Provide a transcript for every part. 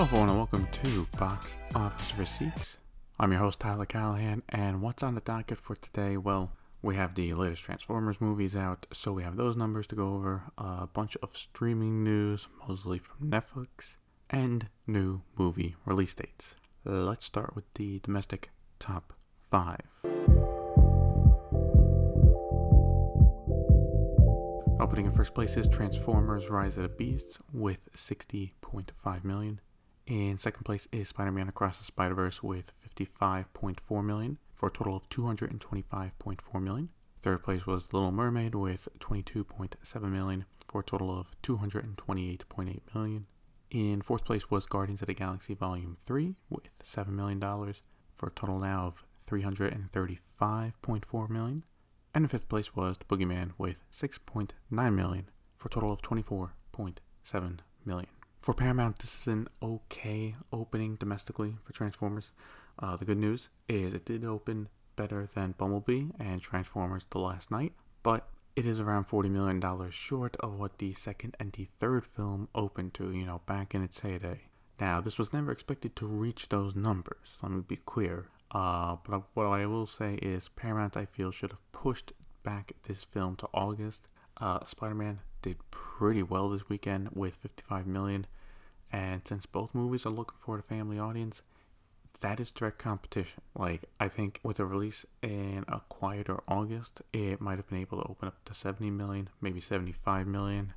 everyone, and welcome to Box Office Receipts. I'm your host, Tyler Callahan, and what's on the docket for today? Well, we have the latest Transformers movies out, so we have those numbers to go over, a bunch of streaming news, mostly from Netflix, and new movie release dates. Let's start with the domestic top 5. Opening in first place is Transformers Rise of the Beasts with $60.5 million. In second place is Spider-Man Across the Spider-Verse with $55.4 million for a total of $225.4 million. Third place was Little Mermaid with $22.7 million for a total of $228.8 million. In fourth place was Guardians of the Galaxy Volume 3 with $7 million for a total now of $335.4 million. And in fifth place was The Boogeyman with $6.9 million for a total of $24.7 million. For Paramount, this is an okay opening domestically for Transformers. The good news is it did open better than Bumblebee and Transformers The Last Night, but it is around $40 million short of what the second and the third film opened to, back in its heyday. Now, this was never expected to reach those numbers, let me be clear. But what I will say is Paramount, I feel, should have pushed back this film to August. Spider-Man did pretty well this weekend with $55 million, and since both movies are looking for a family audience, that is direct competition. I think with a release in a quieter August, it might have been able to open up to $70 million, maybe $75 million.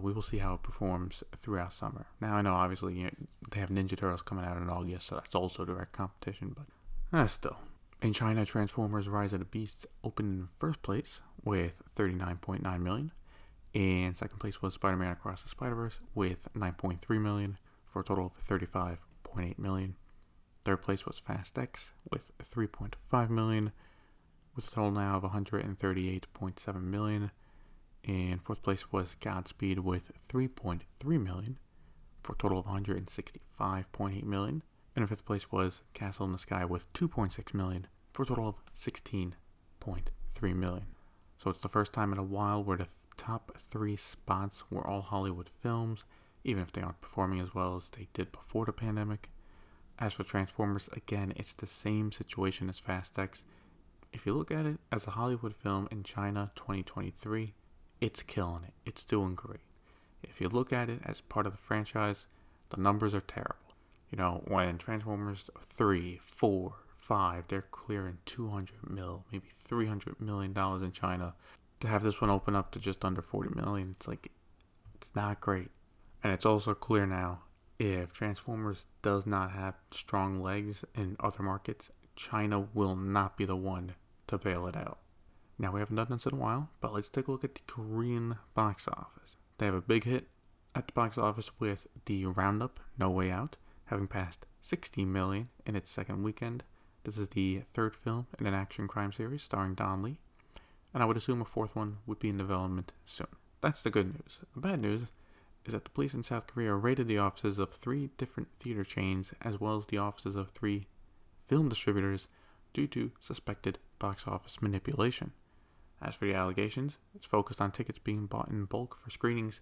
We will see how it performs throughout summer. Now, I know, obviously, they have Ninja Turtles coming out in August, so that's also direct competition, but still. In China, Transformers Rise of the Beasts opened in first place with $39.9 million. In second place was Spider-Man Across the Spider-Verse with $9.3 million for a total of $35.8 million. Third place was Fast X with $3.5 million with a total now of $138.7 million. In fourth place was Godspeed with $3.3 million for a total of $165.8 million. And in fifth place was Castle in the Sky with $2.6 million for a total of $16.3 million. So it's the first time in a while where the top 3 spots were all Hollywood films, even if they aren't performing as well as they did before the pandemic. As for Transformers, again, it's the same situation as Fast X. If you look at it as a Hollywood film in China 2023, it's killing it. It's doing great. If you look at it as part of the franchise, the numbers are terrible. When Transformers 3, 4, 5, they're clearing 200 mil, maybe $300 million in China. To have this one open up to just under 40 million, it's not great. And it's also clear now, if Transformers does not have strong legs in other markets, China will not be the one to bail it out. Now, we haven't done this in a while, but let's take a look at the Korean box office. They have a big hit at the box office with the Roundup, No Way Out, having passed $60 million in its second weekend. This is the third film in an action crime series starring Don Lee, and I would assume a fourth one would be in development soon. That's the good news. The bad news is that the police in South Korea raided the offices of 3 different theater chains as well as the offices of 3 film distributors due to suspected box office manipulation. As for the allegations, it's focused on tickets being bought in bulk for screenings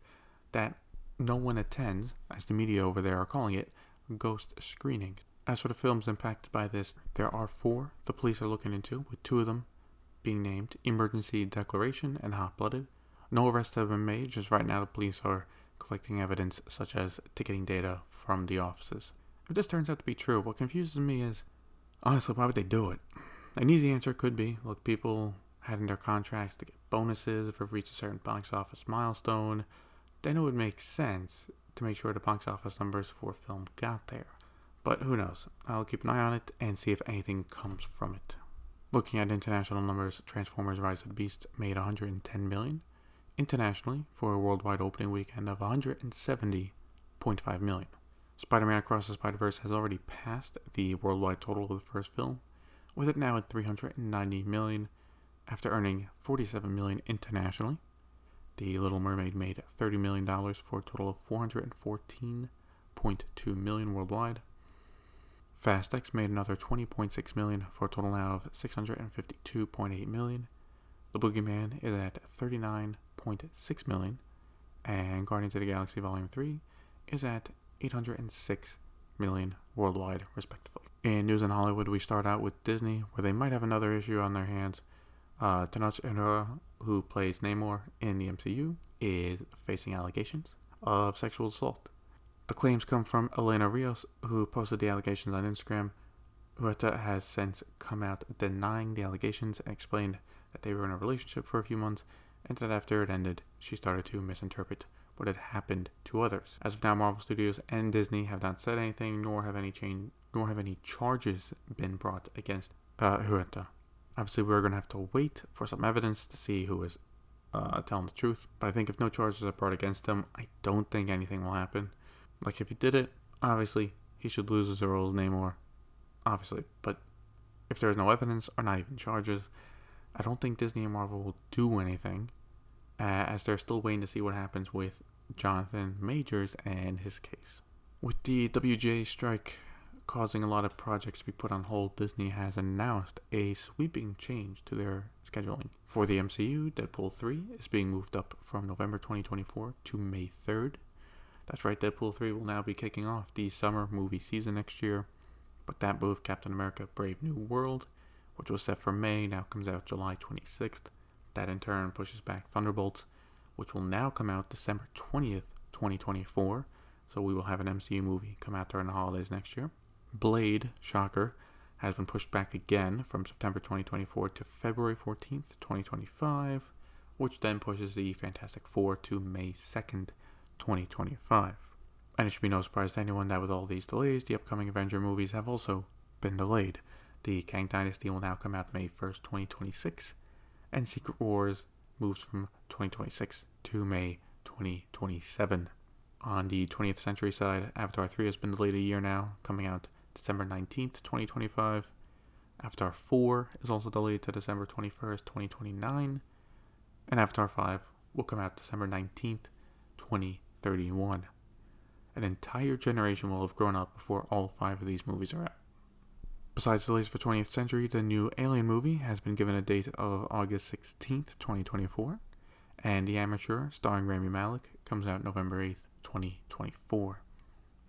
that no one attends, as the media over there are calling it, ghost screening. As for the films impacted by this, there are 4 the police are looking into, with 2 of them being named Emergency Declaration and Hot Blooded. No arrests have been made, just right now the police are collecting evidence such as ticketing data from the offices. If this turns out to be true, what confuses me is, honestly, why would they do it? An easy answer could be, look, people had in their contracts to get bonuses if it reached a certain box office milestone. Then it would make sense to make sure the box office numbers for a film got there. But who knows? I'll keep an eye on it and see if anything comes from it. Looking at international numbers, Transformers Rise of the Beast made $110 million internationally for a worldwide opening weekend of $170.5 million. Spider-Man Across the Spider-Verse has already passed the worldwide total of the first film, with it now at $390 million after earning $47 million internationally. The Little Mermaid made $30 million for a total of $414.2 million worldwide. Fast X made another $20.6 million for a total now of $652.8 million. The Boogeyman is at $39.6 million, and Guardians of the Galaxy Volume 3 is at $806 million worldwide, respectively. In news in Hollywood, we start out with Disney, where they might have another issue on their hands. Tenoch Huerta, who plays Namor in the MCU, is facing allegations of sexual assault. The claims come from Elena Rios, who posted the allegations on Instagram. Huerta has since come out denying the allegations and explained that they were in a relationship for a few months, and that after it ended, she started to misinterpret what had happened to others. As of now, Marvel Studios and Disney have not said anything, nor have any charges been brought against Huerta. Obviously, we're going to have to wait for some evidence to see who is telling the truth, but I think if no charges are brought against him, I don't think anything will happen. Like, if he did it, obviously, he should lose his role as Namor, obviously, but if there is no evidence or not even charges, I don't think Disney and Marvel will do anything, as they're still waiting to see what happens with Jonathan Majors and his case. With the WGA strike causing a lot of projects to be put on hold, Disney has announced a sweeping change to their scheduling. For the MCU, Deadpool 3 is being moved up from November 2024 to May 3rd. That's right, Deadpool 3 will now be kicking off the summer movie season next year, but that move, Captain America Brave New World, which was set for May, now comes out July 26th. That in turn pushes back Thunderbolts, which will now come out December 20th, 2024, so we will have an MCU movie come out during the holidays next year. Blade, shocker, has been pushed back again from September 2024 to February 14th, 2025, which then pushes the Fantastic Four to May 2nd, 2025. And it should be no surprise to anyone that with all these delays, the upcoming Avenger movies have also been delayed. The Kang Dynasty will now come out May 1st, 2026, and Secret Wars moves from 2026 to May 2027. On the 20th Century side, Avatar 3 has been delayed a year now, coming out December 19th, 2025. Avatar 4 is also delayed to December 21st, 2029. And Avatar 5 will come out December 19th, 2031. An entire generation will have grown up before all 5 of these movies are out. Besides delays for 20th Century, the new Alien movie has been given a date of August 16th, 2024. And The Amateur, starring Rami Malek, comes out November 8th, 2024.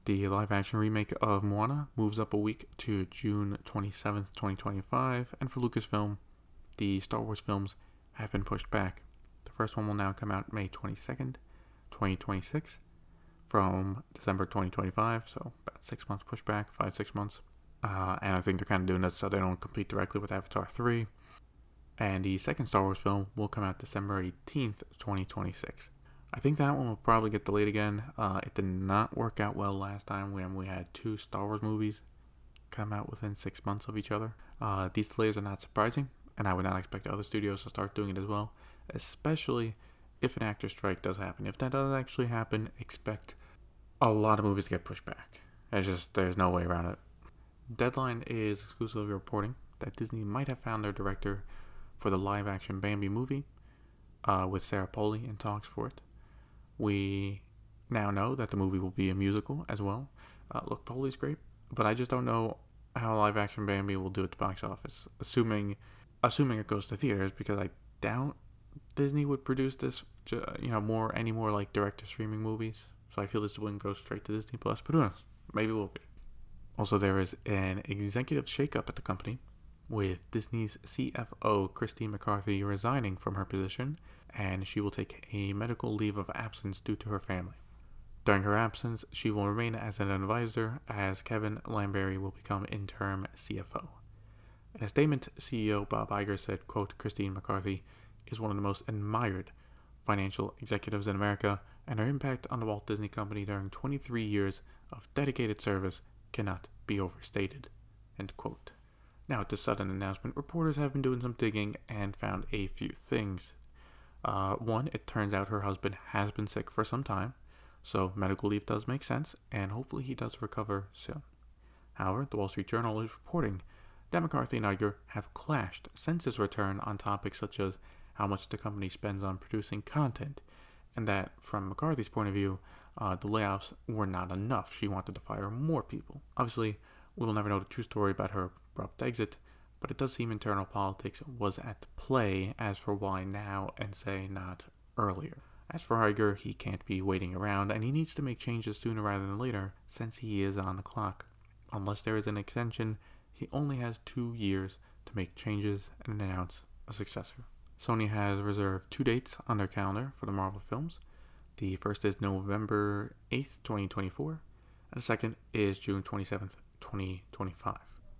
The live-action remake of Moana moves up a week to June 27th, 2025, and for Lucasfilm, the Star Wars films have been pushed back. The first one will now come out May 22nd, 2026, from December 2025, so about 6 months pushback, 5-6 months. And I think they're kind of doing that so they don't compete directly with Avatar 3. And the second Star Wars film will come out December 18th, 2026. I think that one will probably get delayed again. It did not work out well last time when we had 2 Star Wars movies come out within 6 months of each other. These delays are not surprising, and I would not expect other studios to start doing it as well, especially if an actor strike does happen. If that does actually happen, expect a lot of movies to get pushed back. There's no way around it. Deadline is exclusively reporting that Disney might have found their director for the live-action Bambi movie, with Sarah Polley in talks for it. We now know that the movie will be a musical as well. Look, Polley's great, but I just don't know how live-action Bambi will do at the box office, assuming it goes to theaters, because I doubt Disney would produce this, any more like direct-to-streaming movies. So I feel this wouldn't go straight to Disney Plus, but who knows? Maybe it will be. Also, there is an executive shakeup at the company, with Disney's CFO, Christine McCarthy, resigning from her position, and she will take a medical leave of absence due to her family. During her absence, she will remain as an advisor, as Kevin Lamberry will become interim CFO. In a statement, CEO Bob Iger said, quote, "Christine McCarthy is one of the most admired financial executives in America, and her impact on the Walt Disney Company during 23 years of dedicated service cannot be overstated," end quote. Now, at this sudden announcement, reporters have been doing some digging and found a few things. One, it turns out her husband has been sick for some time, so medical leave does make sense, and hopefully he does recover soon. However, the Wall Street Journal is reporting that McCarthy and Iger have clashed since his return on topics such as how much the company spends on producing content, and that, from McCarthy's point of view, the layoffs were not enough. She wanted to fire more people. Obviously, we will never know the true story about her abrupt exit, but it does seem internal politics was at play as for why now and say not earlier. As for Argylle, he can't be waiting around, and he needs to make changes sooner rather than later, since he is on the clock. Unless there is an extension, he only has 2 years to make changes and announce a successor. Sony has reserved 2 dates on their calendar for the Marvel films. The first is November 8th, 2024, and the second is June 27th, 2025.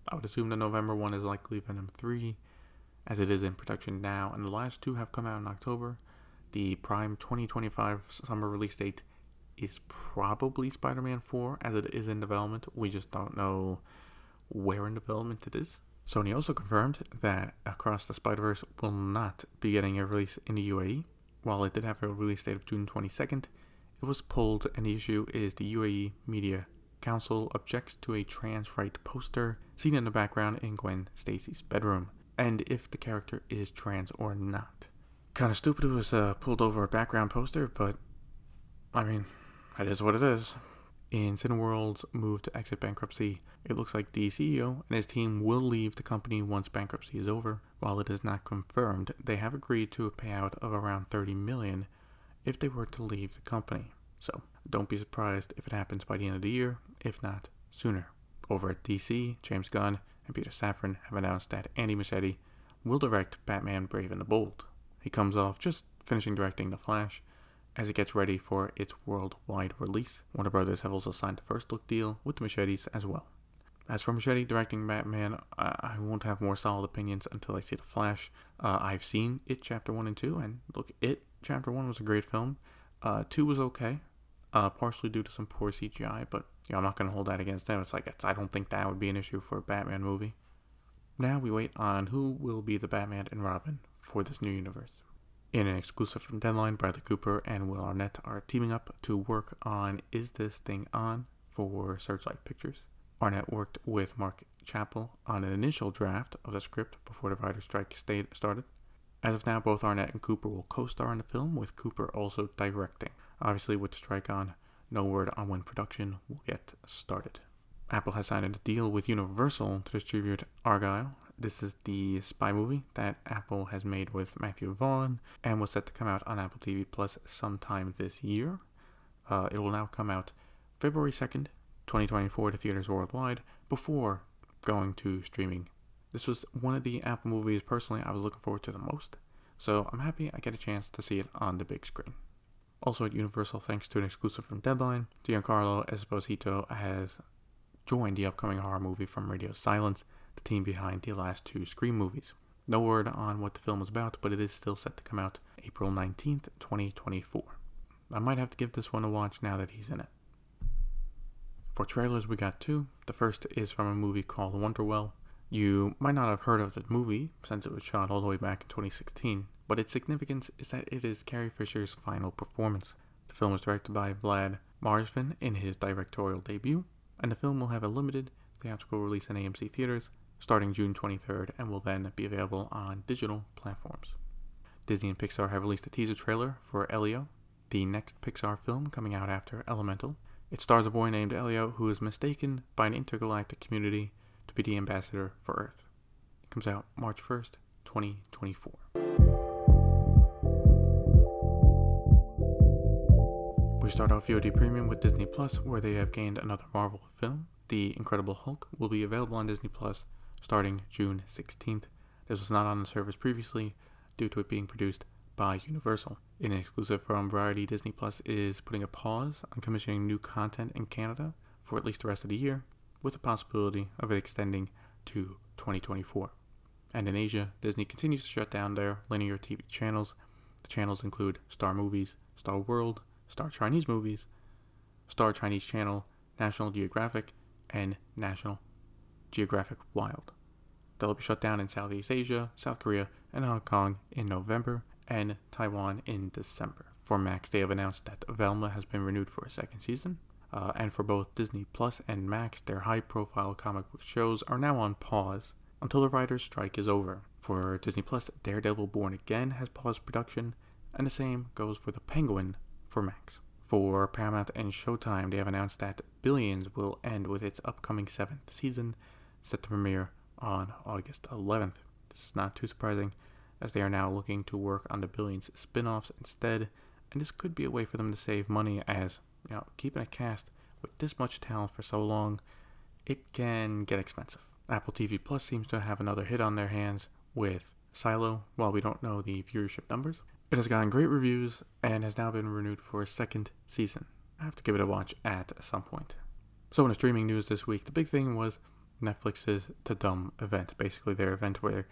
I would assume the November one is likely Venom 3, as it is in production now, and the last 2 have come out in October. The prime 2025 summer release date is probably Spider-Man 4, as it is in development. We just don't know where in development it is. Sony also confirmed that Across the Spider-Verse will not be getting a release in the UAE. While it did have a release date of June 22nd, it was pulled, and the issue is the UAE Media Council objects to a trans right poster seen in the background in Gwen Stacy's bedroom, and if the character is trans or not. Kinda stupid it was pulled over a background poster, but I mean, it is what it is. In Cineworld's move to exit bankruptcy, it looks like the CEO and his team will leave the company once bankruptcy is over. While it is not confirmed, they have agreed to a payout of around $30 million if they were to leave the company. So, don't be surprised if it happens by the end of the year, if not sooner. Over at DC, James Gunn and Peter Safran have announced that Andy Muschietti will direct Batman Brave and the Bold. He comes off just finishing directing The Flash, as it gets ready for its worldwide release. Warner Brothers have also signed the first look deal with the Muschiettis as well. As for Muschietti directing Batman, I won't have more solid opinions until I see The Flash. I've seen It Chapter 1 and 2, and look, It Chapter 1 was a great film. 2 was okay, partially due to some poor CGI, but I'm not going to hold that against them. I don't think that would be an issue for a Batman movie. Now we wait on who will be the Batman and Robin for this new universe. In an exclusive from Deadline, Bradley Cooper and Will Arnett are teaming up to work on Is This Thing On for Searchlight Pictures. Arnett worked with Mark Chappell on an initial draft of the script before the writer's strike started. As of now, both Arnett and Cooper will co-star in the film, with Cooper also directing. Obviously, with the strike on, no word on when production will get started. Apple has signed a deal with Universal to distribute Argylle. This is the spy movie that Apple has made with Matthew Vaughn and was set to come out on Apple TV Plus sometime this year. It will now come out February 2nd, 2024 to theaters worldwide before going to streaming. This was one of the Apple movies personally I was looking forward to the most, so I'm happy I get a chance to see it on the big screen. Also at Universal, thanks to an exclusive from Deadline, Giancarlo Esposito has joined the upcoming horror movie from Radio Silence, the team behind the last 2 Scream movies. No word on what the film is about, but it is still set to come out April 19th, 2024. I might have to give this one a watch now that he's in it. For trailers, we got 2. The first is from a movie called Wonderwell. You might not have heard of the movie, since it was shot all the way back in 2016, but its significance is that it is Carrie Fisher's final performance. The film is directed by Vlad Marsvin in his directorial debut, and the film will have a limited theatrical release in AMC theaters starting June 23rd and will then be available on digital platforms. Disney and Pixar have released a teaser trailer for Elio, the next Pixar film coming out after Elemental. It stars a boy named Elio who is mistaken by an intergalactic community to be the ambassador for Earth. It comes out March 1st, 2024. We start off VOD Premium with Disney Plus, where they have gained another Marvel film. The Incredible Hulk will be available on Disney Plus starting June 16th. This was not on the service previously due to it being produced by Universal. An exclusive from Variety, Disney Plus is putting a pause on commissioning new content in Canada for at least the rest of the year, with the possibility of it extending to 2024. And in Asia, Disney continues to shut down their linear TV channels. The channels include Star Movies, Star World, Star Chinese Movies, Star Chinese Channel, National Geographic, and National Geographic Wild. They'll be shut down in Southeast Asia, South Korea, and Hong Kong in November, and Taiwan in December. For Max, they have announced that Velma has been renewed for a 2nd season, and for both Disney Plus and Max, their high-profile comic book shows are now on pause until the writer's strike is over. For Disney Plus, Daredevil Born Again has paused production, and the same goes for The Penguin for Max. For Paramount and Showtime, they have announced that Billions will end with its upcoming 7th season, set to premiere on August 11th. This is not too surprising, as they are now looking to work on the Billions spin-offs instead and this could be a way for them to save money, as keeping a cast with this much talent for so long, it can get expensive. Apple TV Plus seems to have another hit on their hands with Silo. While we don't know the viewership numbers, it has gotten great reviews and has now been renewed for a second season. I have to give it a watch at some point. So in the streaming news this week, the big thing was Netflix's Tudor event. Basically their event where,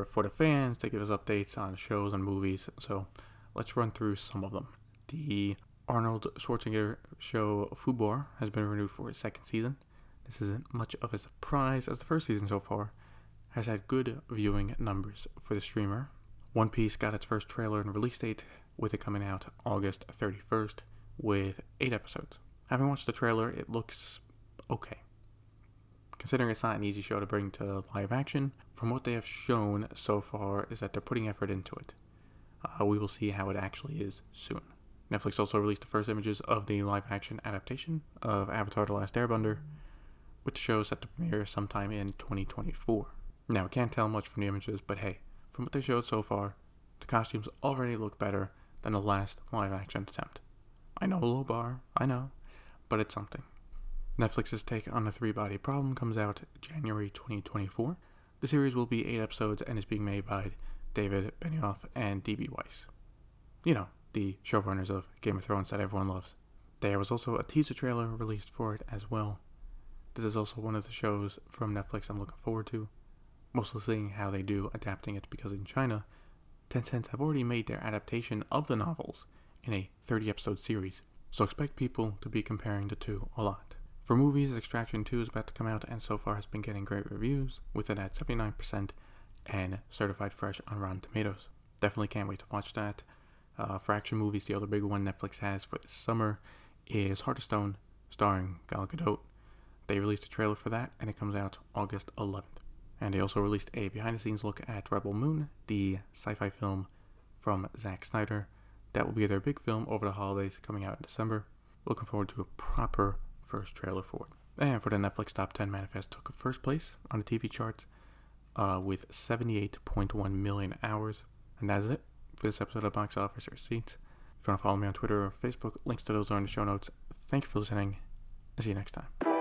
for the fans, they give us updates on shows and movies. So let's run through some of them. The Arnold Schwarzenegger show Tudor has been renewed for a second season. This isn't much of a surprise, as the first season so far has had good viewing numbers for the streamer. One Piece got its first trailer and release date, with it coming out August 31st with 8 episodes. Having watched the trailer, it looks okay. Considering it's not an easy show to bring to live action, from what they have shown so far is that they're putting effort into it. We will see how it actually is soon. Netflix also released the first images of the live action adaptation of Avatar: The Last Airbender, with the show set to premiere sometime in 2024. Now, we can't tell much from the images, but hey, from what they showed so far, the costumes already look better than the last live action attempt. I know, a low bar, I know, but it's something. Netflix's take on the three-body problem comes out January 2024. The series will be 8 episodes and is being made by David Benioff and D.B. Weiss. The showrunners of Game of Thrones that everyone loves. There was also a teaser trailer released for it as well. This is also one of the shows from Netflix I'm looking forward to, mostly seeing how they do adapting it, because in China, Tencent have already made their adaptation of the novels in a 30-episode series, so expect people to be comparing the two a lot. For movies, Extraction 2 is about to come out and so far has been getting great reviews, with it at 79% and certified fresh on Rotten Tomatoes. Definitely can't wait to watch that. For action movies, the other big one Netflix has for this summer is Heart of Stone, starring Gal Gadot. They released a trailer for that, and it comes out August 11th. And they also released a behind-the-scenes look at Rebel Moon, the sci-fi film from Zack Snyder. That will be their big film over the holidays, coming out in December. Looking forward to a proper first trailer for it. And for the Netflix Top 10, Manifest took first place on the TV charts with 78.1 million hours. And that's it for this episode of Box Office Receipts. If you want to follow me on Twitter or Facebook, links to those are in the show notes. Thank you for listening, and see you next time.